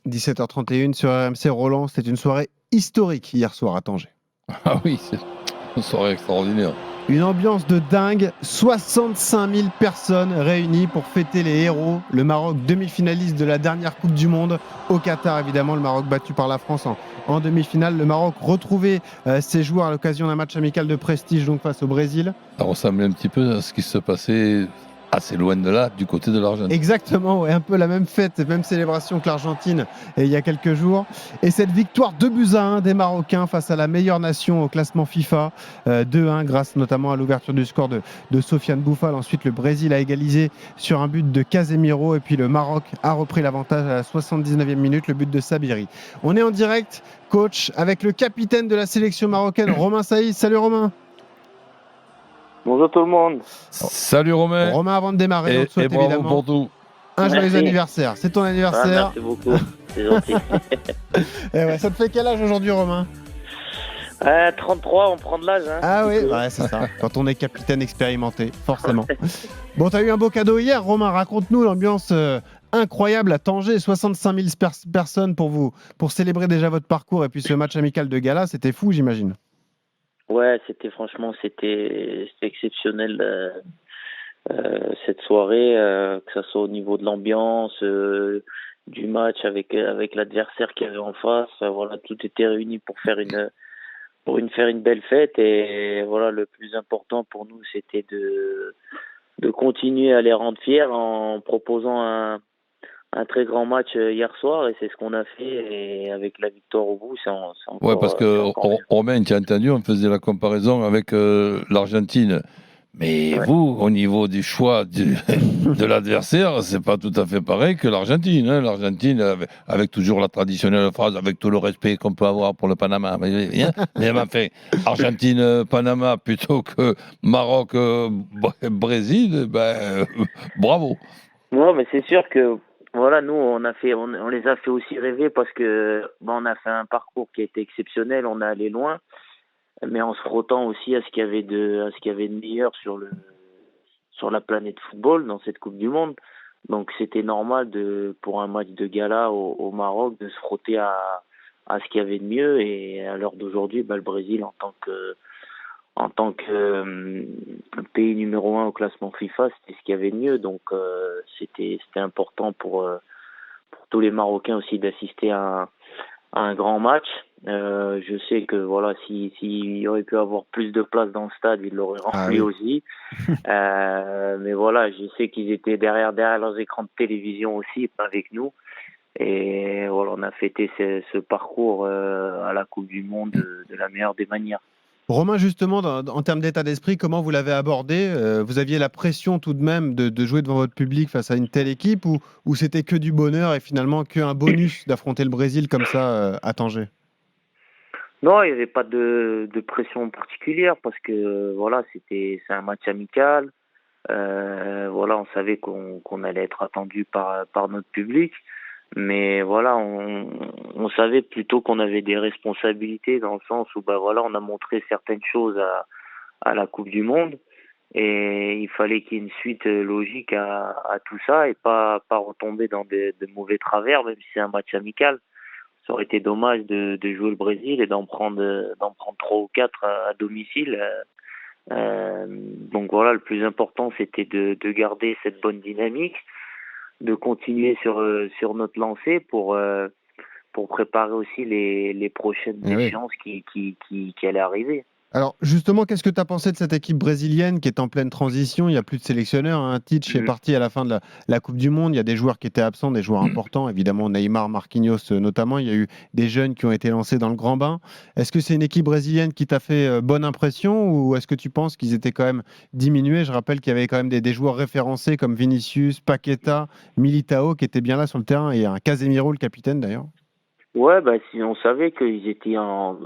17h31 sur RMC. Roland, c'était une soirée historique hier soir à Tanger. Ah oui, c'est une soirée extraordinaire. Une ambiance de dingue, 65 000 personnes réunies pour fêter les héros. Le Maroc, demi-finaliste de la dernière Coupe du Monde au Qatar, évidemment. Le Maroc battu par la France en demi-finale. Le Maroc retrouvait ses joueurs à l'occasion d'un match amical de prestige donc face au Brésil. Ça ressemblait un petit peu à ce qui se passait assez loin de là, du côté de l'Argentine. Exactement, ouais, un peu la même fête, même célébration que l'Argentine il y a quelques jours. Et cette victoire 2-1 des Marocains face à la meilleure nation au classement FIFA, 2-1 grâce notamment à l'ouverture du score de Sofiane Bouffal. Ensuite, le Brésil a égalisé sur un but de Casemiro et puis le Maroc a repris l'avantage à la 79e minute, le but de Sabiri. On est en direct, coach, avec le capitaine de la sélection marocaine, Romain Saïs. Salut Romain. Bonjour tout le monde. Salut Romain. Romain, avant de démarrer, on te souhaite bravo évidemment pour tout. un joyeux Merci. anniversaire. C'est ton anniversaire. Merci beaucoup, c'est gentil. Ouais, ça te fait quel âge aujourd'hui, Romain? 33, on prend de l'âge. Hein, Ah oui, ouais, c'est ça. Quand on est capitaine expérimenté, forcément. Bon, t'as eu un beau cadeau hier, Romain. Raconte-nous l'ambiance incroyable à Tanger. 65 000 personnes pour célébrer déjà votre parcours et puis ce match amical de gala. C'était fou, j'imagine. Ouais, c'était exceptionnel cette soirée, que ça soit au niveau de l'ambiance, du match avec l'adversaire qu'il y avait en face. Voilà, tout était réuni pour faire faire une belle fête et voilà, le plus important pour nous c'était de continuer à les rendre fiers en proposant un très grand match hier soir et c'est ce qu'on a fait et avec la victoire au bout, c'est encore, Ouais, parce c'est que encore mieux. Romain, tu as entendu, on faisait la comparaison avec l'Argentine. Mais Ouais. vous, au niveau du choix de l'adversaire, c'est pas tout à fait pareil que l'Argentine. Hein. L'Argentine, avec toujours la traditionnelle phrase, avec tout le respect qu'on peut avoir pour le Panama. Mais enfin, Argentine-Panama plutôt que Maroc-Brésil, bravo. Non, mais c'est sûr que voilà, nous on les a fait aussi rêver parce que on a fait un parcours qui a été exceptionnel, on est allé loin, mais en se frottant aussi à ce qu'il y avait de meilleur sur la planète football dans cette Coupe du Monde. Donc c'était normal pour un match de gala au Maroc de se frotter à ce qu'il y avait de mieux et à l'heure d'aujourd'hui, le Brésil en tant que pays numéro un au classement FIFA, c'était ce qu'il y avait de mieux. Donc c'était important pour tous les Marocains aussi d'assister à un grand match. Je sais que voilà, s'il y aurait pu avoir plus de place dans le stade, ils l'auraient Ah rempli oui. aussi. Mais voilà, je sais qu'ils étaient derrière leurs écrans de télévision aussi, pas avec nous. Et voilà, on a fêté ce parcours à la Coupe du Monde de la meilleure des manières. Romain, justement, en termes d'état d'esprit, comment vous l'avez abordé? Vous aviez la pression tout de même de jouer devant votre public face à une telle équipe ou c'était que du bonheur et finalement qu'un bonus d'affronter le Brésil comme ça à Tanger? Non, il n'y avait pas de pression particulière parce que voilà, c'est un match amical. Voilà, on savait qu'on allait être attendu par notre public, mais voilà, on savait plutôt qu'on avait des responsabilités dans le sens où bah voilà, on a montré certaines choses à la Coupe du Monde et il fallait qu'il y ait une suite logique à tout ça et pas retomber dans de mauvais travers, même si c'est un match amical. Ça aurait été dommage de jouer le Brésil et d'en prendre trois ou quatre à domicile. Donc voilà, le plus important, c'était de garder cette bonne dynamique, de continuer sur notre lancée pour préparer aussi les prochaines Eh oui. échéances qui allaient arriver. Alors justement, qu'est-ce que tu as pensé de cette équipe brésilienne qui est en pleine transition? Il n'y a plus de sélectionneur, hein. Tite est Mhm. parti à la fin de la Coupe du Monde. Il y a des joueurs qui étaient absents, des joueurs importants. Évidemment, Neymar, Marquinhos notamment. Il y a eu des jeunes qui ont été lancés dans le grand bain. Est-ce que c'est une équipe brésilienne qui t'a fait bonne impression ou est-ce que tu penses qu'ils étaient quand même diminués? Je rappelle qu'il y avait quand même des joueurs référencés comme Vinicius, Paqueta, Militao qui étaient bien là sur le terrain et un Casemiro, le capitaine d'ailleurs. Ouais, bah si on savait qu'ils étaient dans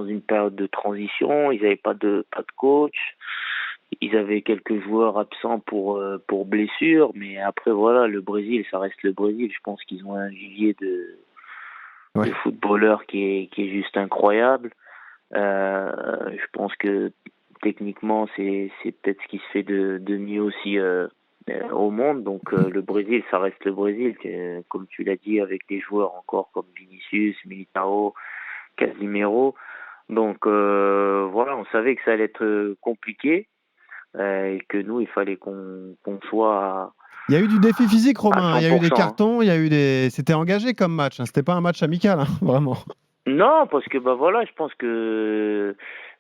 une période de transition, ils n'avaient pas de coach, ils avaient quelques joueurs absents pour blessure, mais après voilà, le Brésil, ça reste le Brésil. Je pense qu'ils ont un vivier de Ouais. footballeurs qui est juste incroyable. Je pense que techniquement, c'est peut-être ce qui se fait de mieux aussi au monde. Donc le Brésil, ça reste le Brésil, comme tu l'as dit, avec des joueurs encore comme Vinicius, Militao, Casimiro. Donc voilà, on savait que ça allait être compliqué et que nous, il fallait qu'on soit Il y a eu du défi physique, à Romain. Il y a eu des 100%. cartons, il y a eu des. C'était engagé comme match. C'était pas un match amical, vraiment. Non, parce que bah voilà, je pense que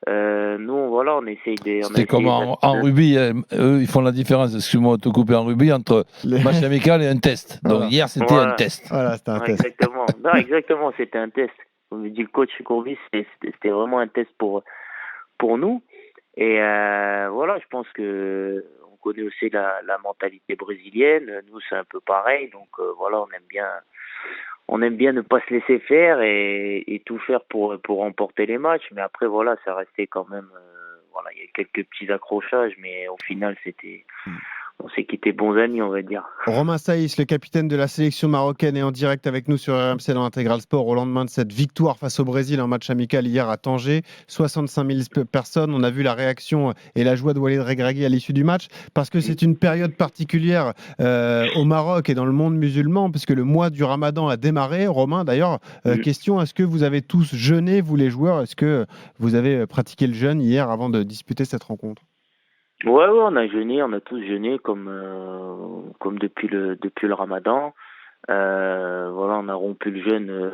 nous, voilà, on a C'était comme essayé en rugby, eux, ils font la différence, excuse-moi de te couper, en rugby, entre match amical et un test. Donc Voilà. hier, c'était un test. Voilà, c'était un Ouais, test. exactement. Non, exactement, c'était un test. Comme dit le coach Courbis, c'était vraiment un test pour nous. Et voilà, je pense que on connaît aussi la mentalité brésilienne. Nous, c'est un peu pareil. Donc voilà, on aime bien ne pas se laisser faire et tout faire pour remporter les matchs. Mais après, voilà, ça restait quand même. Voilà, il y a quelques petits accrochages, mais au final, on s'est quitté bons amis, on va dire. Romain Saïs, le capitaine de la sélection marocaine, est en direct avec nous sur RMC dans Intégral Sport au lendemain de cette victoire face au Brésil en match amical hier à Tanger. 65 000 personnes. On a vu la réaction et la joie de Walid Regragui à l'issue du match parce que c'est une période particulière au Maroc et dans le monde musulman puisque le mois du Ramadan a démarré. Romain, d'ailleurs, question, est-ce que vous avez tous jeûné, vous les joueurs? Est-ce que vous avez pratiqué le jeûne hier avant de disputer cette rencontre? Ouais, on a jeûné, on a tous jeûné comme depuis le Ramadan. Voilà, on a rompu le jeûne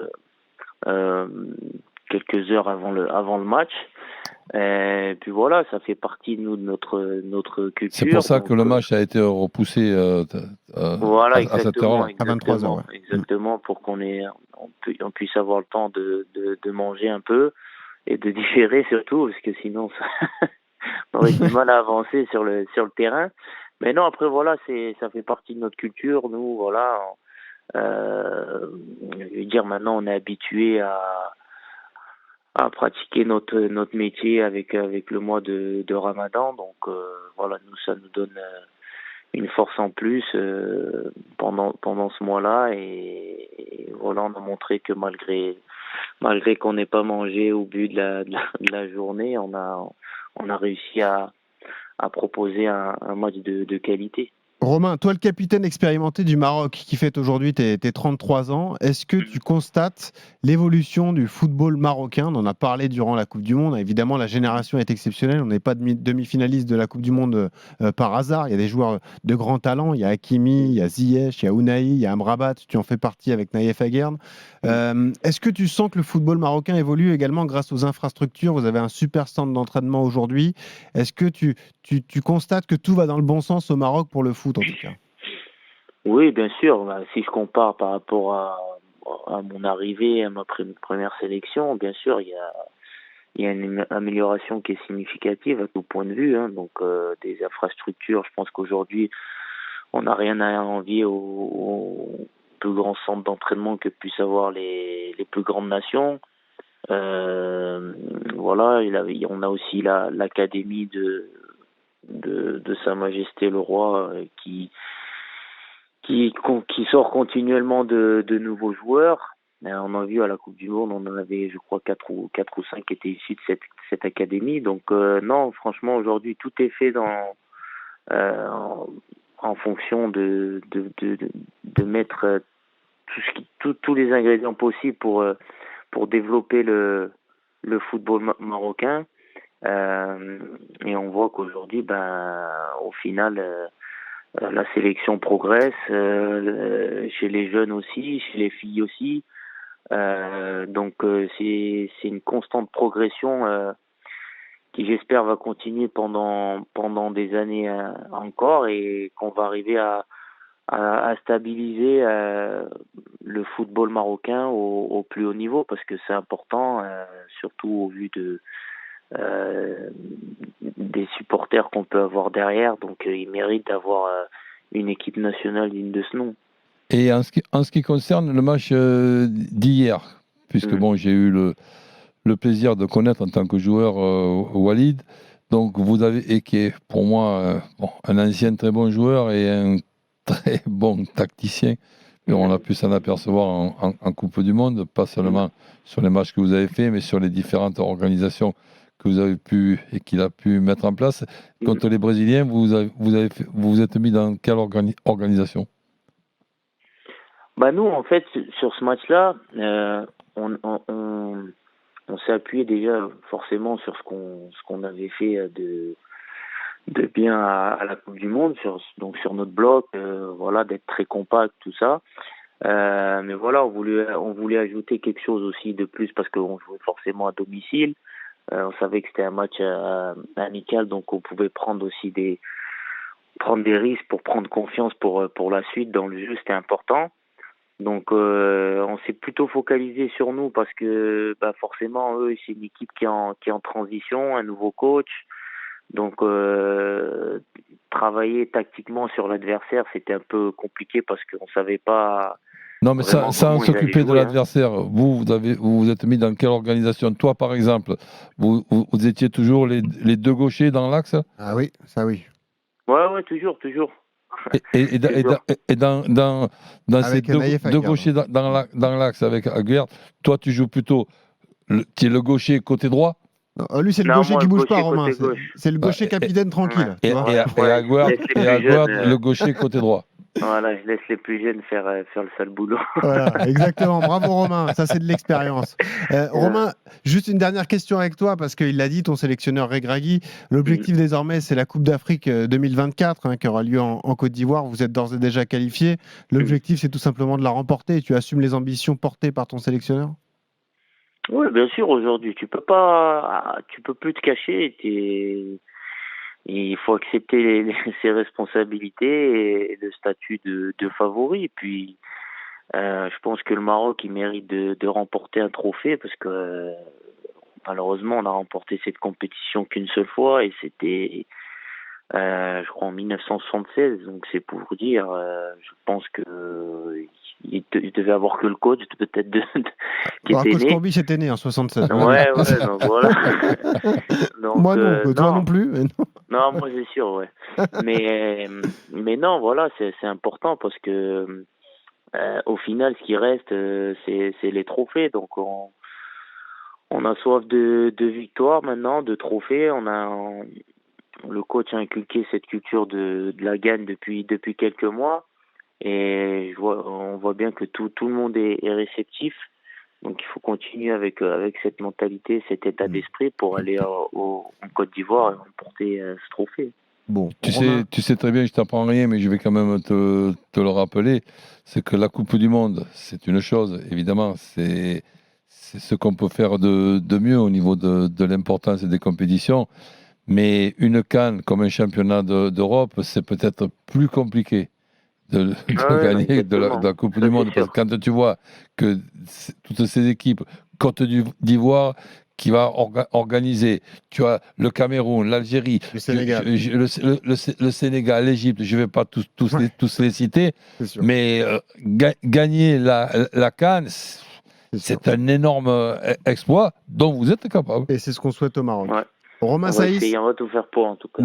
euh, quelques heures avant le match. Et puis voilà, ça fait partie de notre culture. C'est pour ça donc, que le match a été repoussé voilà, à cette heure-là. À 23 heures, ouais. Exactement, pour on puisse avoir le temps de manger un peu et de digérer surtout, parce que sinon on aurait du mal à avancer sur le terrain. Mais non, après voilà, ça fait partie de notre culture. Nous, voilà, je veux dire, maintenant on est habitué à pratiquer notre métier avec le mois de Ramadan. Donc voilà, nous, ça nous donne une force en plus pendant ce mois-là. Et voilà, on a montré que malgré qu'on n'ait pas mangé au but de la journée, on a réussi à proposer un match de qualité. Romain, toi le capitaine expérimenté du Maroc qui fête aujourd'hui tes 33 ans, est-ce que tu constates l'évolution du football marocain? On en a parlé durant la Coupe du Monde. Évidemment, la génération est exceptionnelle. On n'est pas demi-finaliste de la Coupe du Monde par hasard. Il y a des joueurs de grand talent. Il y a Hakimi, il y a Ziyech, il y a Ounahi, il y a Amrabat. Tu en fais partie avec Naïef Aguerd. Est-ce que tu sens que le football marocain évolue également grâce aux infrastructures? Vous avez un super centre d'entraînement aujourd'hui. Est-ce que tu constates que tout va dans le bon sens au Maroc pour le foot, en tout cas? Oui, bien sûr. Bah, si je compare par rapport à mon arrivée, à ma première sélection, bien sûr, il y a une amélioration qui est significative à tout point de vue. Donc, des infrastructures, je pense qu'aujourd'hui, on n'a rien à envier au plus grand centre d'entraînement que puissent avoir les plus grandes nations. Voilà, on a aussi l'académie de Sa Majesté le Roi qui sort continuellement de nouveaux joueurs. On a vu à la Coupe du Monde, on en avait, je crois, 4 ou 5 qui étaient issus de cette académie. Donc non, franchement, aujourd'hui, tout est fait en fonction de mettre tous les ingrédients possibles pour développer le football marocain. Et on voit qu'aujourd'hui, au final, la sélection progresse, chez les jeunes aussi, chez les filles aussi. Donc c'est une constante progression qui, j'espère, va continuer pendant des années encore, et qu'on va arriver à stabiliser le football marocain au plus haut niveau, parce que c'est important, surtout au vu des supporters qu'on peut avoir derrière. Donc ils méritent d'avoir une équipe nationale digne de ce nom. Et en ce qui concerne le match d'hier, puisque bon, j'ai eu le plaisir de connaître en tant que joueur Walid, donc vous avez, et qui est pour moi un ancien très bon joueur et un très bon tacticien, et on a pu s'en apercevoir en Coupe du Monde, pas seulement sur les matchs que vous avez faits, mais sur les différentes organisations que vous avez pu et qu'il a pu mettre en place. Contre les Brésiliens, vous vous êtes mis dans quelle organisation? Bah nous, en fait, sur ce match-là, on, on, on, on s'est appuyé déjà forcément sur ce qu'on avait fait de bien à la Coupe du Monde, donc sur notre bloc, voilà, d'être très compact, tout ça. Mais voilà, on voulait ajouter quelque chose aussi de plus parce qu'on jouait forcément à domicile. On savait que c'était un match amical, donc on pouvait prendre des risques pour prendre confiance pour la suite dans le jeu, c'était important. Donc on s'est plutôt focalisé sur nous parce que bah forcément eux c'est une équipe qui est en transition, un nouveau coach. Donc travailler tactiquement sur l'adversaire, c'était un peu compliqué parce qu'on savait pas Non, mais vraiment sans comment ils allaient s'occuper de jouer, hein. l'adversaire, vous vous êtes mis dans quelle organisation? Toi, par exemple, vous étiez toujours les deux gauchers dans l'axe? Ah oui, ça oui. Ouais, toujours. Et dans ces Avec Naïef deux Aguerd. gauchers dans l'axe avec Aguerd, toi, tu joues plutôt, tu es le gaucher côté droit? Non, lui, c'est le Non, gaucher moi qui le bouge pas, gaucher Romain. côté C'est gauche. c'est le Bah, gaucher capitaine tranquille. Ouais, Tu vois. ouais, Aguerd, je laisse les plus jeunes, le gaucher côté droit. voilà, je laisse les plus jeunes faire le sale boulot. Voilà, exactement. Bravo Romain, ça c'est de l'expérience. Romain, juste une dernière question avec toi, parce qu'il l'a dit, ton sélectionneur Regragui, l'objectif désormais c'est la Coupe d'Afrique 2024 qui aura lieu en Côte d'Ivoire. Vous êtes d'ores et déjà qualifié. L'objectif c'est tout simplement de la remporter et tu assumes les ambitions portées par ton sélectionneur? Oui, bien sûr, aujourd'hui, tu peux plus te cacher. Il faut accepter ses responsabilités et le statut de favori. Et puis, je pense que le Maroc, il mérite de remporter un trophée parce que malheureusement, on a remporté cette compétition qu'une seule fois et c'était, je crois, en 1976. Donc, c'est pour dire, je pense que il devait avoir que le coach peut-être qui Bon, était Coach né. Courbis était né en 76. Ouais, donc voilà. Donc, Moi non, toi non plus. Mais non. non, moi c'est sûr, ouais. Mais non, voilà, c'est important parce que au final, ce qui reste, c'est les trophées. Donc on a soif de victoire maintenant, de trophées. Le coach a inculqué cette culture de la gagne depuis quelques mois. Et on voit bien que tout le monde est réceptif. Donc il faut continuer avec cette mentalité, cet état d'esprit pour aller en Côte d'Ivoire et remporter ce trophée. Bon, Tu sais très bien, je t'apprends rien, mais je vais quand même te le rappeler, c'est que la Coupe du Monde, c'est une chose, évidemment, c'est ce qu'on peut faire de mieux au niveau de l'importance des compétitions, mais une CAN comme un championnat d'Europe, c'est peut-être plus compliqué de gagner de la Coupe Ça, du c'est Monde, parce sûr. que quand tu vois que toutes ces équipes, Côte d'Ivoire, qui va organiser. Tu as le Cameroun, l'Algérie, le Sénégal, le Sénégal, l'Égypte, je ne vais pas Ouais. tous les citer, c'est sûr. mais gagner la CAN, C'est sûr. c'est un énorme exploit dont vous êtes capable. Et c'est ce qu'on souhaite au Maroc. Ouais. Romain On va Saïs, essayer, on va tout faire pour en tout cas.